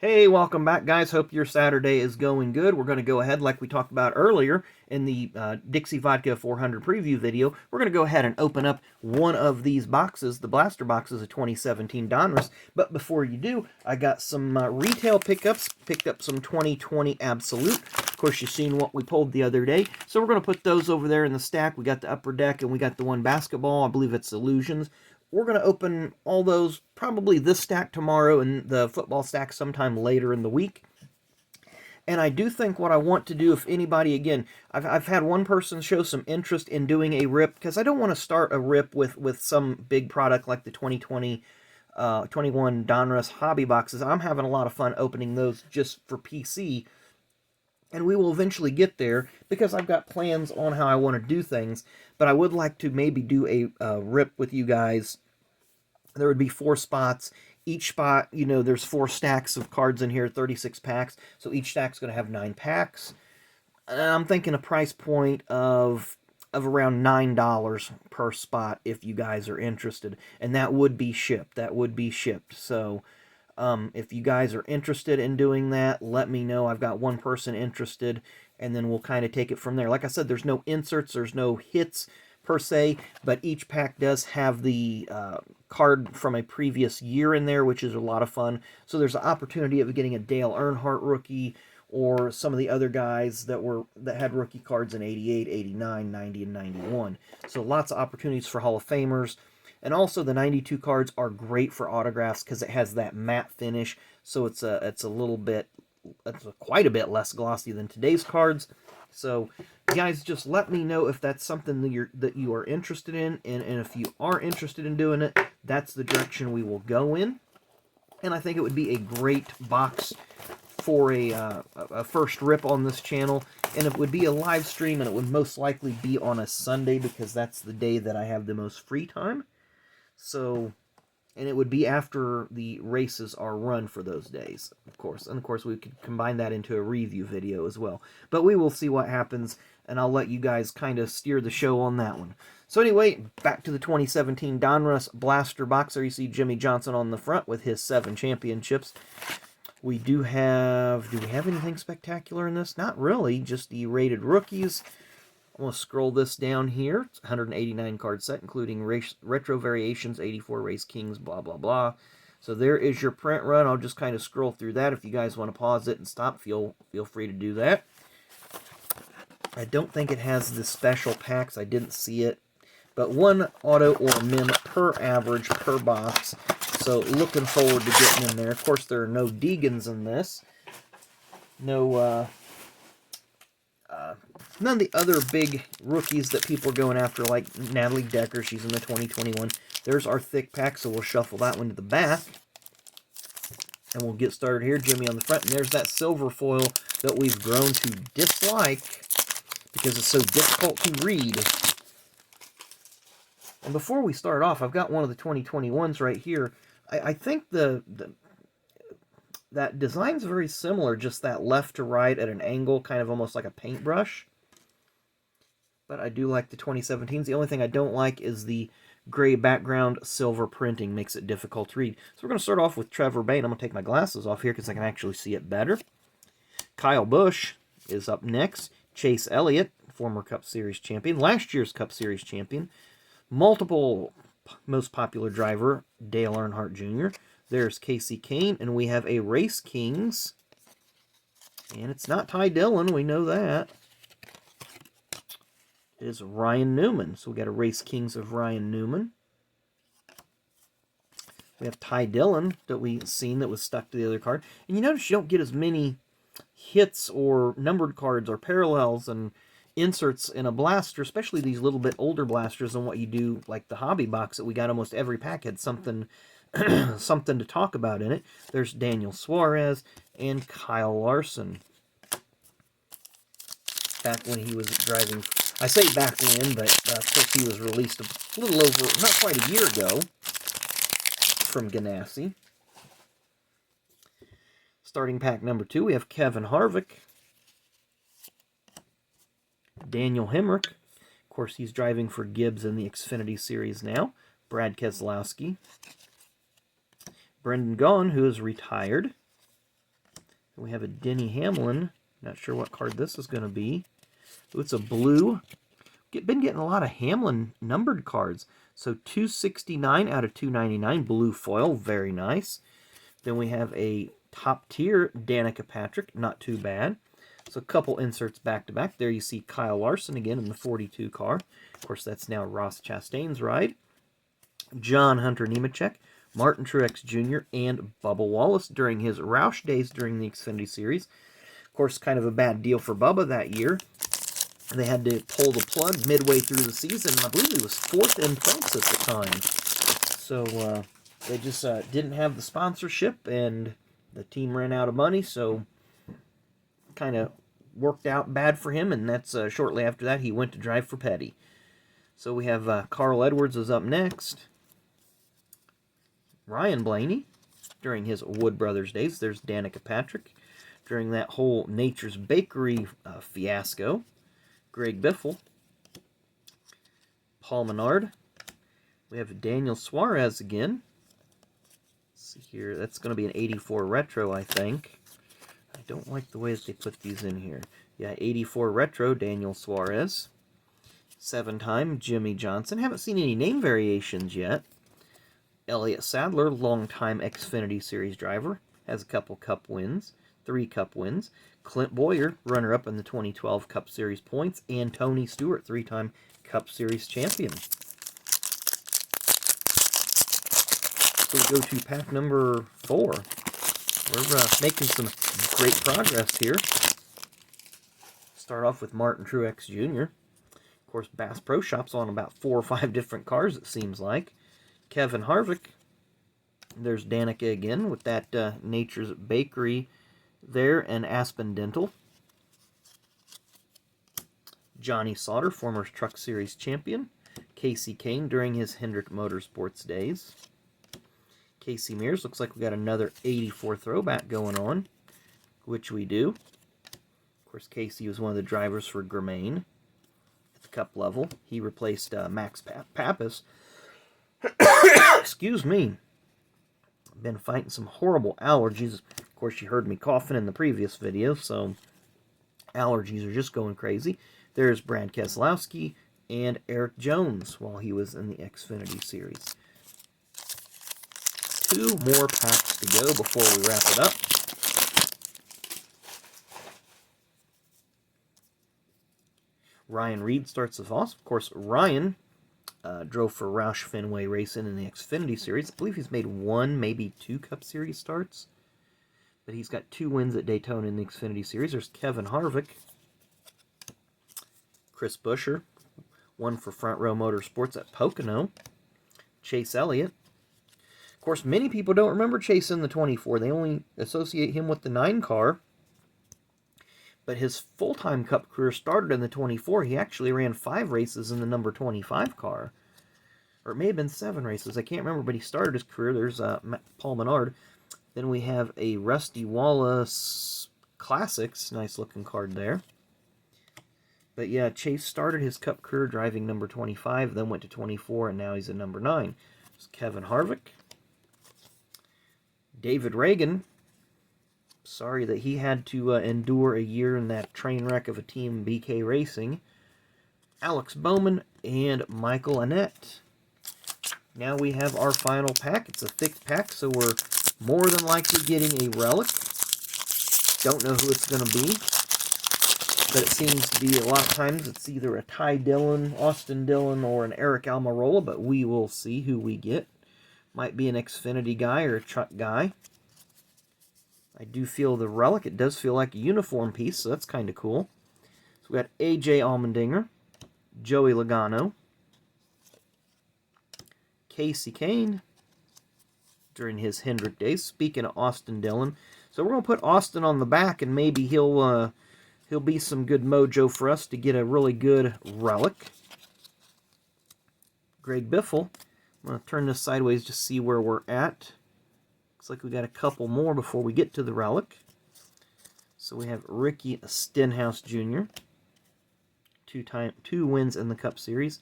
Hey, welcome back, guys. Hope your Saturday is going good. We're going to go ahead, like we talked about earlier in the Dixie Vodka 400 preview video, we're going to go ahead and open up one of these boxes, the blaster boxes of 2017 Donruss. But before you do, I got some retail pickups. Picked up some 2020 Absolute. Of course, you've seen what we pulled the other day. So we're going to put those over there in the stack. We got the Upper Deck and we got the one basketball. I believe it's Illusions. We're going to open all those, probably this stack tomorrow and the football stack sometime later in the week. And I do think what I want to do, if anybody, again, I've had one person show some interest in doing a rip, because I don't want to start a rip with some big product like the 2020 21 Donruss hobby boxes. I'm having a lot of fun opening those just for PC. And we will eventually get there, because I've got plans on how I want to do things. But I would like to maybe do a rip with you guys. There would be 4 spots. Each spot, you know, there's 4 stacks of cards in here, 36 packs. So each stack's going to have 9 packs. And I'm thinking a price point of around $9 per spot if you guys are interested. And that would be shipped. So if you guys are interested in doing that, let me know. I've got one person interested, and then we'll kind of take it from there. Like I said, there's no inserts, there's no hits per se, but each pack does have the card from a previous year in there, which is a lot of fun. So there's an opportunity of getting a Dale Earnhardt rookie, or some of the other guys that had rookie cards in 88, 89, 90, and 91. So lots of opportunities for Hall of Famers. And also the 92 cards are great for autographs because it has that matte finish, so it's quite a bit less glossy than today's cards. So guys, just let me know if that's something that you are interested in, and if you are interested in doing it, that's the direction we will go in. And I think it would be a great box for a first rip on this channel, and it would be a live stream, and it would most likely be on a Sunday because that's the day that I have the most free time. So, and it would be after the races are run for those days, of course. And of course, we could combine that into a review video as well. But we will see what happens, and I'll let you guys kind of steer the show on that one. So anyway, back to the 2017 Donruss Blaster box. There you see Jimmy Johnson on the front with his 7 championships. We do we have anything spectacular in this? Not really, just the rated rookies. I'm going to scroll this down here. It's 189 card set, including retro variations, 84 race kings, blah, blah, blah. So there is your print run. I'll just kind of scroll through that. If you guys want to pause it and stop, feel free to do that. I don't think it has the special packs. I didn't see it. But 1 auto or mem per average per box. So looking forward to getting in there. Of course, there are no Degans in this. No, none of the other big rookies that people are going after, like Natalie Decker. She's in the 2021. There's our thick pack, so we'll shuffle that one to the back. And we'll get started here. Jimmy on the front. And there's that silver foil that we've grown to dislike because it's so difficult to read. And before we start off, I've got one of the 2021s right here. I think that design's very similar, just that left to right at an angle, kind of almost like a paintbrush. But I do like the 2017s. The only thing I don't like is the gray background, silver printing makes it difficult to read. So we're going to start off with Trevor Bayne. I'm going to take my glasses off here because I can actually see it better. Kyle Busch is up next. Chase Elliott, former Cup Series champion, last year's Cup Series champion. Multiple most popular driver, Dale Earnhardt Jr. There's Casey Kane, and we have a Race Kings. And it's not Ty Dillon, we know that. It is Ryan Newman. So we got a Race Kings of Ryan Newman. We have Ty Dillon that we've seen that was stuck to the other card. And you notice you don't get as many hits or numbered cards or parallels and inserts in a blaster, especially these little bit older blasters, than what you do like the hobby box that we got. Almost every pack had something something to talk about in it. There's Daniel Suarez and Kyle Larson. Back when he was driving, I say back when, but of course he was released a little over, not quite a year ago, from Ganassi. Starting pack number 2, we have Kevin Harvick. Daniel Hamrick. Of course, he's driving for Gibbs in the Xfinity Series now. Brad Keselowski. Brendan Gaughan, who is retired. We have a Denny Hamlin. Not sure what card this is going to be. Ooh, it's a blue. Been getting a lot of Hamlin numbered cards. So 269 out of 299, blue foil, very nice. Then we have a top tier Danica Patrick, not too bad. So a couple inserts back to back. There you see Kyle Larson again in the 42 car. Of course, that's now Ross Chastain's ride. John Hunter Nemechek, Martin Truex Jr., and Bubba Wallace during his Roush days during the Xfinity Series. Of course, kind of a bad deal for Bubba that year. They had to pull the plug midway through the season. I believe he was 4th in points at the time. So they just didn't have the sponsorship, and the team ran out of money, so kind of worked out bad for him, and that's shortly after that he went to drive for Petty. So we have Carl Edwards is up next. Ryan Blaney during his Wood Brothers days. There's Danica Patrick during that whole Nature's Bakery fiasco. Greg Biffle. Paul Menard. We have Daniel Suarez again. Let's see here. That's going to be an 84 retro, I think. I don't like the way that they put these in here. Yeah, 84 retro, Daniel Suarez. 7-time Jimmy Johnson. Haven't seen any name variations yet. Elliott Sadler, longtime Xfinity Series driver. Has a couple Cup wins. 3 Cup wins. Clint Boyer, runner-up in the 2012 Cup Series points. And Tony Stewart, 3-time Cup Series champion. So we go to pack number 4. We're making some great progress here. Start off with Martin Truex Jr. Of course, Bass Pro Shop's on about 4 or 5 different cars, it seems like. Kevin Harvick. There's Danica again with that Nature's Bakery there and Aspen Dental. Johnny Sauter, former Truck Series champion. Casey Kane during his Hendrick Motorsports days. Casey Mears, looks like we got another 84 throwback going on, which we do. Of course, Casey was one of the drivers for Germain at the Cup level. He replaced Max Pappas. Excuse me. I've been fighting some horrible allergies. Of course, you heard me coughing in the previous video, so allergies are just going crazy. There's Brad Keselowski and Eric Jones while he was in the Xfinity Series. 2 more packs to go before we wrap it up. Ryan Reed starts us off. Of course, Ryan drove for Roush Fenway Racing in the Xfinity Series. I believe he's made 1, maybe 2 Cup Series starts. But he's got 2 wins at Daytona in the Xfinity Series. There's Kevin Harvick. Chris Buescher. 1 for Front Row Motorsports at Pocono. Chase Elliott. Of course, many people don't remember Chase in the 24. They only associate him with the 9 car. But his full-time Cup career started in the 24. He actually ran 5 races in the number 25 car. Or it may have been 7 races. I can't remember, but he started his career. There's Paul Menard. Then we have a Rusty Wallace Classics. Nice-looking card there. But yeah, Chase started his Cup career driving number 25, then went to 24, and now he's at number 9. There's Kevin Harvick. David Reagan. Sorry that he had to endure a year in that train wreck of a team, BK Racing. Alex Bowman and Michael Annett. Now we have our final pack. It's a thick pack, so we're more than likely getting a relic. Don't know who it's going to be, but it seems to be a lot of times it's either a Ty Dillon, Austin Dillon, or an Eric Almirola, but we will see who we get. Might be an Xfinity guy or a truck guy. I do feel the relic. It does feel like a uniform piece, so that's kind of cool. So we got A.J. Allmendinger, Joey Logano, Casey Kane during his Hendrick days. Speaking of Austin Dillon, so we're going to put Austin on the back, and maybe he'll be some good mojo for us to get a really good relic. Greg Biffle. I'm going to turn this sideways to see where we're at. Looks like we got a couple more before we get to the relic. So we have Ricky Stenhouse Jr. 2 wins in the Cup Series.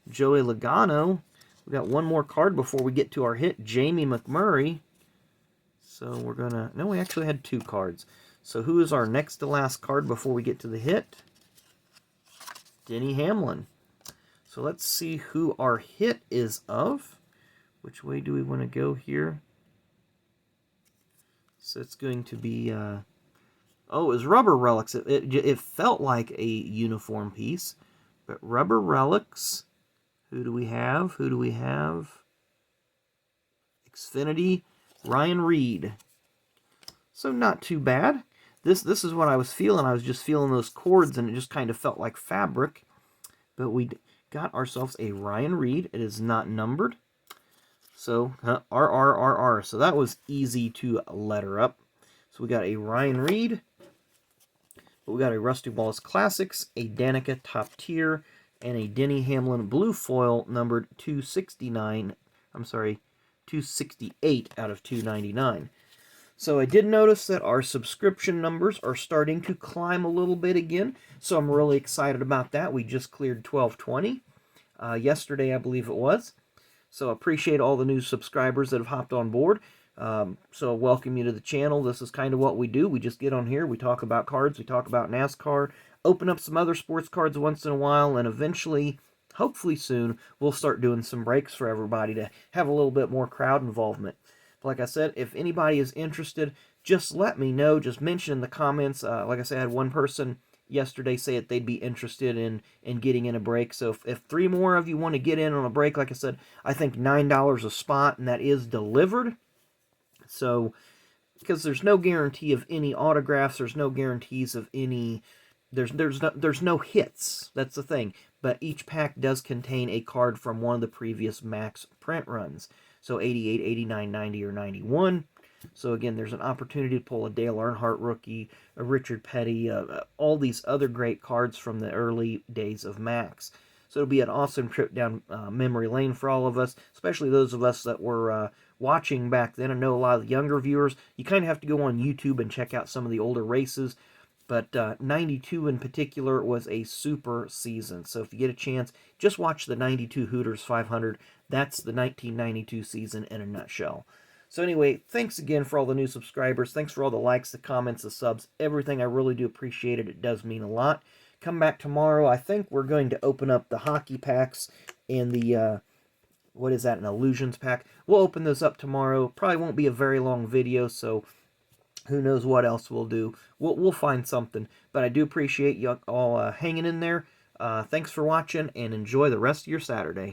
Joey Logano. We got 1 more card before we get to our hit. Jamie McMurray. So we're going to... No, we actually had 2 cards. So who is our next to last card before we get to the hit? Denny Hamlin. So let's see who our hit is of. Which way do we want to go here? So it's going to be, oh, it was Rubber Relics. It felt like a uniform piece. But Rubber Relics, who do we have? Who do we have? Xfinity, Ryan Reed. So not too bad. This is what I was feeling. I was just feeling those cords, and it just kind of felt like fabric. But we got ourselves a Ryan Reed. It is not numbered. So, RRRR. So that was easy to letter up. So we got a Ryan Reed. But we got a Rusty Wallace Classics, a Danica Top Tier, and a Denny Hamlin Blue Foil numbered 269. I'm sorry, 268 out of 299. So I did notice that our subscription numbers are starting to climb a little bit again. So I'm really excited about that. We just cleared 1220 yesterday, I believe it was. So appreciate all the new subscribers that have hopped on board. So welcome you to the channel. This is kind of what we do. We just get on here. We talk about cards. We talk about NASCAR. Open up some other sports cards once in a while. And eventually, hopefully soon, we'll start doing some breaks for everybody to have a little bit more crowd involvement. Like I said, if anybody is interested, just let me know. Just mention in the comments. Like I said, I had one person yesterday say that they'd be interested in getting in a break. So if 3 more of you want to get in on a break, like I said, I think $9 a spot, and that is delivered. So, because there's no guarantee of any autographs, there's no guarantees of any, there's no hits. That's the thing. But each pack does contain a card from one of the previous max print runs. So 88, 89, 90, or 91. So again, there's an opportunity to pull a Dale Earnhardt rookie, a Richard Petty, all these other great cards from the early days of Max. So it'll be an awesome trip down memory lane for all of us, especially those of us that were watching back then. I know a lot of the younger viewers, you kind of have to go on YouTube and check out some of the older races. But 92 in particular was a super season. So if you get a chance, just watch the 92 Hooters 500. That's the 1992 season in a nutshell. So anyway, thanks again for all the new subscribers. Thanks for all the likes, the comments, the subs, everything. I really do appreciate it. It does mean a lot. Come back tomorrow. I think we're going to open up the hockey packs and the, what is that, an Illusions pack. We'll open those up tomorrow. Probably won't be a very long video, so who knows what else we'll do. We'll find something. But I do appreciate you all hanging in there. Thanks for watching, and enjoy the rest of your Saturday.